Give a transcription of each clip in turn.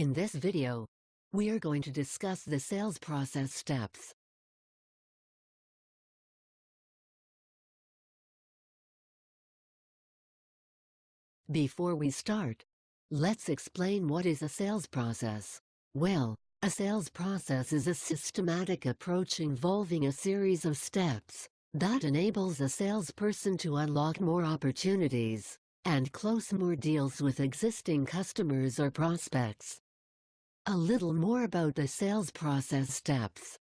In this video, we are going to discuss the sales process steps. Before we start, let's explain what is a sales process. Well, a sales process is a systematic approach involving a series of steps that enables a salesperson to unlock more opportunities and close more deals with existing customers or prospects. A little more about the sales process steps.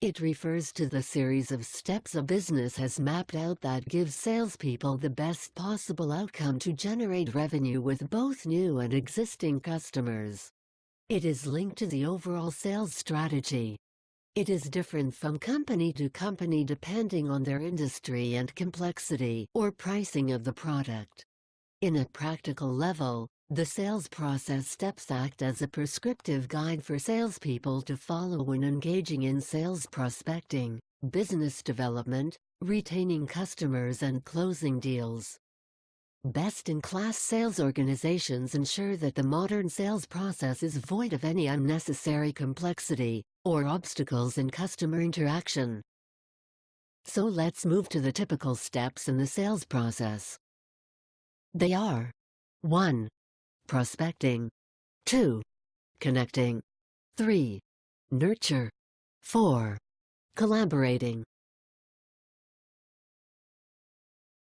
It refers to the series of steps a business has mapped out that gives salespeople the best possible outcome to generate revenue with both new and existing customers. It is linked to the overall sales strategy. It is different from company to company depending on their industry and complexity or pricing of the product. In a practical level, the sales process steps act as a prescriptive guide for salespeople to follow when engaging in sales prospecting, business development, retaining customers and closing deals. Best-in-class sales organizations ensure that the modern sales process is void of any unnecessary complexity or obstacles in customer interaction. So let's move to the typical steps in the sales process. They are 1. Prospecting. 2. Connecting. 3. Nurture. 4. Collaborating.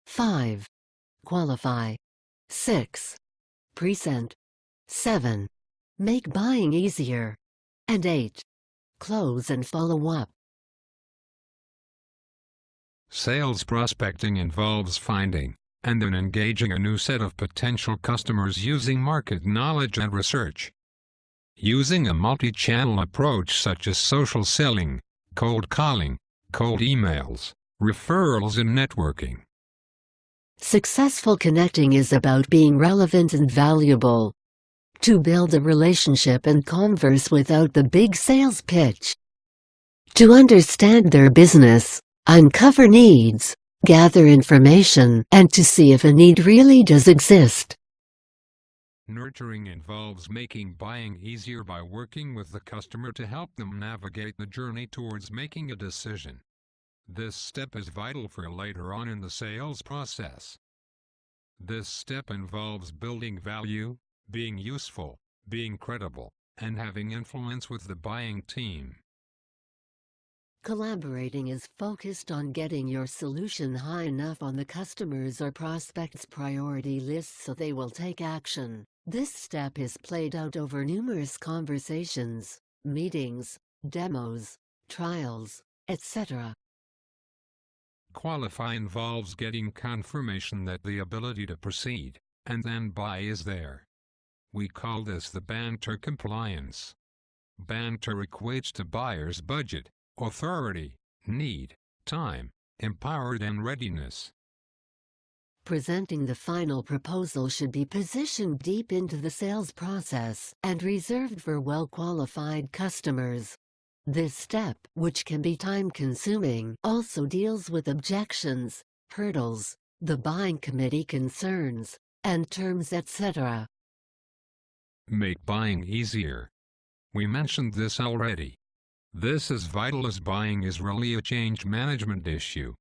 5. Qualify. 6. Present. 7. Make buying easier. And 8. Close and follow up. Sales prospecting involves finding and then engaging a new set of potential customers using market knowledge and research. Using a multi-channel approach such as social selling, cold calling, cold emails, referrals and networking. Successful connecting is about being relevant and valuable. To build a relationship and converse without the big sales pitch. To understand their business, uncover needs, gather information, and to see if a need really does exist. Nurturing involves making buying easier by working with the customer to help them navigate the journey towards making a decision. This step is vital for later on in the sales process. This step involves building value, being useful, being credible, and having influence with the buying team. Collaborating is focused on getting your solution high enough on the customer's or prospect's priority list so they will take action. This step is played out over numerous conversations, meetings, demos, trials, etc. Qualify involves getting confirmation that the ability to proceed and then buy is there. We call this the BANTER compliance. BANTER equates to buyer's budget, authority, need, time, empowered and readiness. Presenting the final proposal should be positioned deep into the sales process and reserved for well-qualified customers. This step, which can be time-consuming, also deals with objections, hurdles, the buying committee concerns, and terms, etc. Make buying easier. We mentioned this already. This is vital as buying is really a change management issue.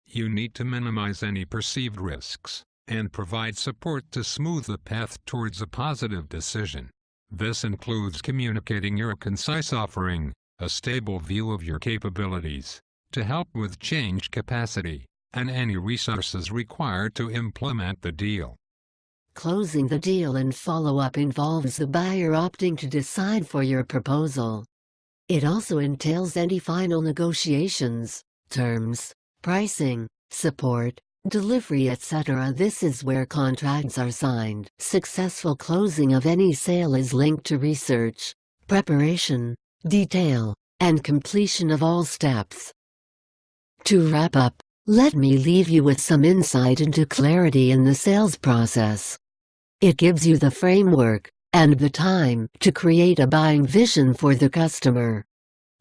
You need to minimize any perceived risks and provide support to smooth the path towards a positive decision. This includes communicating your concise offering, a stable view of your capabilities, to help with change capacity, and any resources required to implement the deal. Closing the deal and follow-up involves the buyer opting to decide for your proposal. It also entails any final negotiations, terms, pricing, support, delivery, etc. This is where contracts are signed. Successful closing of any sale is linked to research, preparation, detail, and completion of all steps. To wrap up, let me leave you with some insight into clarity in the sales process. It gives you the framework and the time to create a buying vision for the customer.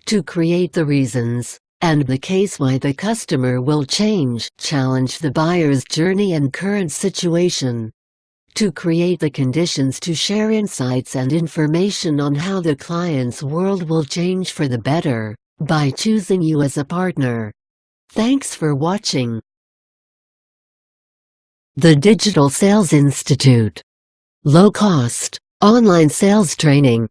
To create the reasons and the case why the customer will challenge the buyer's journey and current situation. to create the conditions to share insights and information on how the client's world will change for the better, by choosing you as a partner. Thanks for watching. The Digital Sales Institute. Low cost, online sales training.